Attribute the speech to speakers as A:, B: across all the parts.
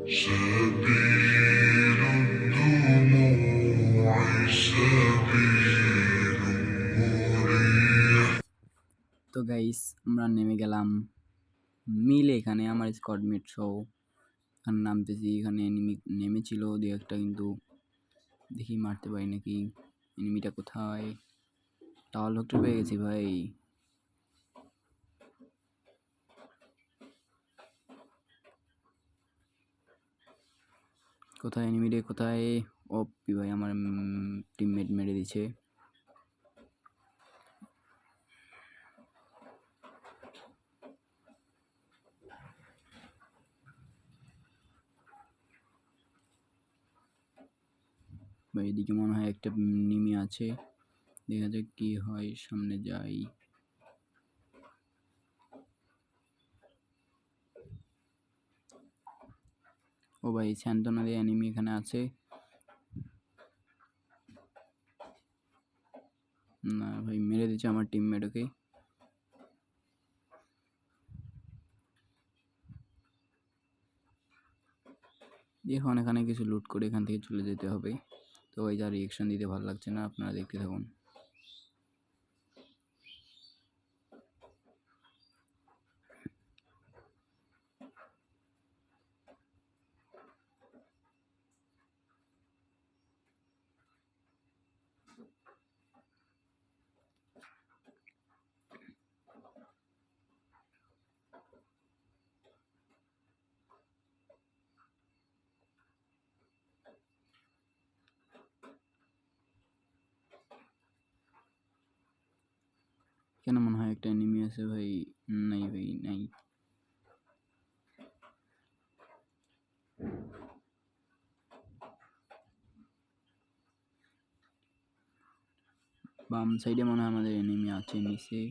A: سبيل الدموع سبيل مريح। তো গাইস আমরা নেমে গেলাম মিলে, এখানে আমার স্কোয়াডমেট সহ এখানে নামতেছি। এখানে এনিমি নেমেছিল দু একটা, কিন্তু দেখি মারতে পারি নাকি। এনিমিটা কোথায়? টাওয়ার লোকটা পেয়ে গেছি ভাই। কোথায় এনিমি রে, কোথায়? ওপি ভাই, আমার টিমমেট মেরে দিচ্ছে। ভাই এদিকে মনে হয় একটা এনিমি আছে, দেখা যাক কি হয়, সামনে যাই। ও ভাই স্যান্তনা দিয়ে এনিমি এখানে আছে। না ভাই, মেরে দিচ্ছে আমার টিমমেট ওকে। এখন এখানে কিছু লুট করে এখান থেকে চলে যেতে হবে। তো ভাই যা রিয়েকশন দিতে ভালো লাগছে না, আপনারা দেখতে থাকুন। কেন মনে হয় একটা এনিমি আছে ভাই? নাই ভাই নাই। বাম সাইডে মনে হয় আমাদের এনিমি আছে নিচে।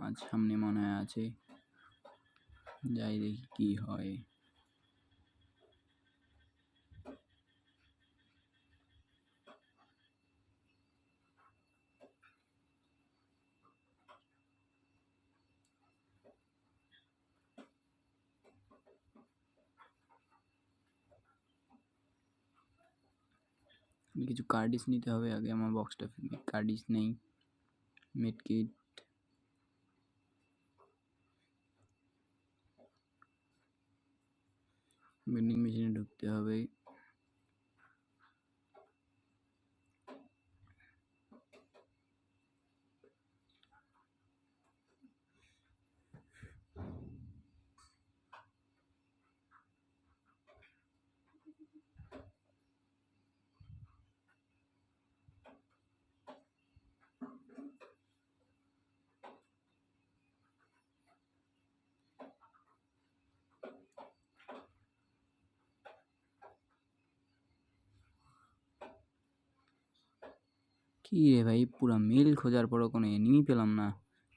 A: আজ সামনে মনে হয় আছে, যাই দেখি কি হয়। কিছু কার্ডিস নিতে হবে আগে, আমার বক্সটা কার্ডিস নেই। মেডকিট, ভেন্ডিং মেশিনে ঢুকতে হবে। কি রে ভাই, পুরা মেল খোঁজার পরও কোনো এনিমি পেলাম না।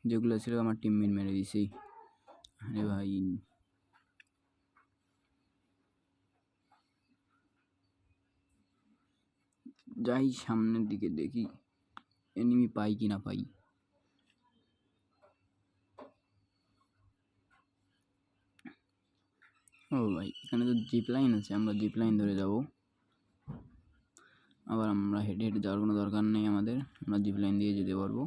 A: যেগুলো ছিল আমার টিমমেট মেরে দিছি। আরে ভাই যাই সামনের দিকে, দেখি এনিমি পাই কি না পাই। ও ভাই এখানে তো জিপ লাইন আছে, আমরা জিপ লাইন ধরে যাব। আবার আমরা হেঁটে হেঁটে যাওয়ার কোনো দরকার নেই আমাদের, আমরা জিপ লাইন দিয়ে যেতে পারবো।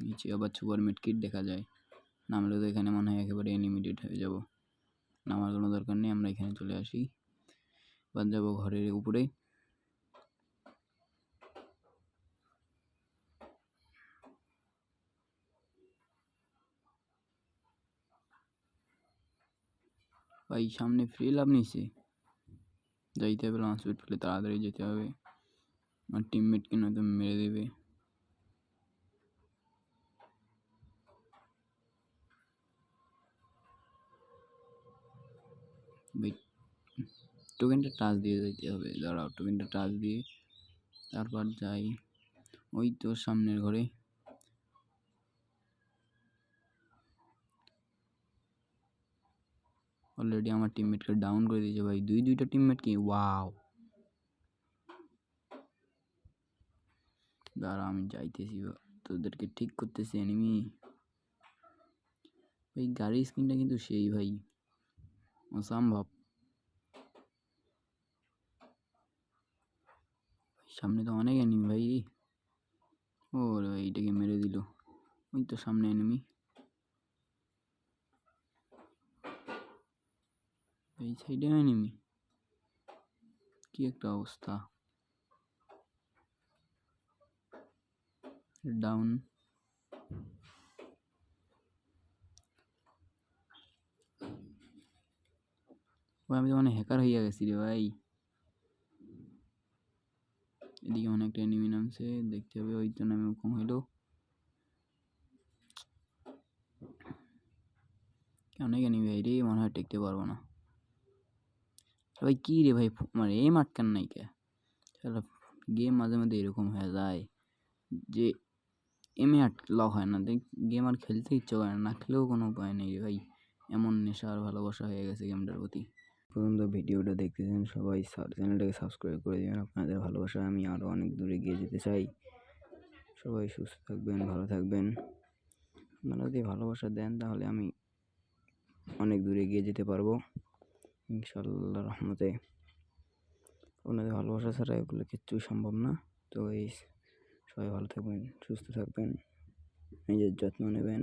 A: নিচে আবার সুপার মিড কিট দেখা যায়, নামলে তো এখানে মনে হয় একেবারে এনিমিটেড হয়ে যাব। নামার কোনো দরকার নেই, আমরা এখানে চলে আসি। এবার যাবো ঘরের উপরে। ভাই সামনে ফ্রি লাভ নিছে, যাইতে হবে লঞ্চ পেট ফেলে, তাড়াতাড়ি যেতে হবে, আমার টিমমেটকে নয়তো মেরে দেবে। ভাই টোকেনটা টাচ দিয়ে যেতে হবে, দাঁড়াও টোকেনটা টাচ দিয়ে তারপর যাই। ওই তো সামনের ঘরে। অলরেডি আমার টিমমেটকে ডাউন করে দিয়েছে ভাই, দুইটা টিমমেট কি, ওয়াও। দাঁড়া আমি যাইতেছি, তোদেরকে ঠিক করতেছি এনিমি। ভাই গাড়ির স্ক্রিনটা কিন্তু সেই ভাই অসম্ভব। সামনে তো অনেক এনিমি ভাই। ও রে ভাই এটাকে মেরে দিল। ওই তো সামনে এনিমি। এই সাইডে এনিমি। কি একটা অবস্থা। ডাউন। ভাই আমি তো মানে হ্যাকার হইয়া গেছি রে ভাই। এদিকে অনেকটা এনিমি নামছে, দেখতে হবে। ওই তো নামে কম হইলো। অনেক এনিমি ভাই রে, মনে হয় টেকতে পারবো না ভাই। কি রে ভাই মানে এম আটকান নাই কে? গেম মাঝে মাঝে এরকম হয়ে যায় যে এমে লক হয় না, গেম আর খেলতে ইচ্ছে করে না, খেলেও কোনো উপায় নেই রে ভাই। এমন নেশা আর ভালোবাসা হয়ে গেছে গেমটার প্রতি। পর্যন্ত ভিডিওটা দেখতেছেন সবাই চ্যানেলটাকে সাবস্ক্রাইব করে দেবেন। আপনাদের ভালোবাসা আমি আরও অনেক দূরে গিয়ে যেতে চাই। সবাই সুস্থ থাকবেন, ভালো থাকবেন। আপনারা যদি ভালোবাসা দেন তাহলে আমি অনেক দূরে গিয়ে যেতে পারবো ইনশাআল্লাহ রহমতে। আপনাদের ভালোবাসা ছাড়া এগুলো কিচ্ছুই সম্ভব না। তো এই সবাই ভালো থাকবেন, সুস্থ থাকবেন, নিজের যত্ন নেবেন।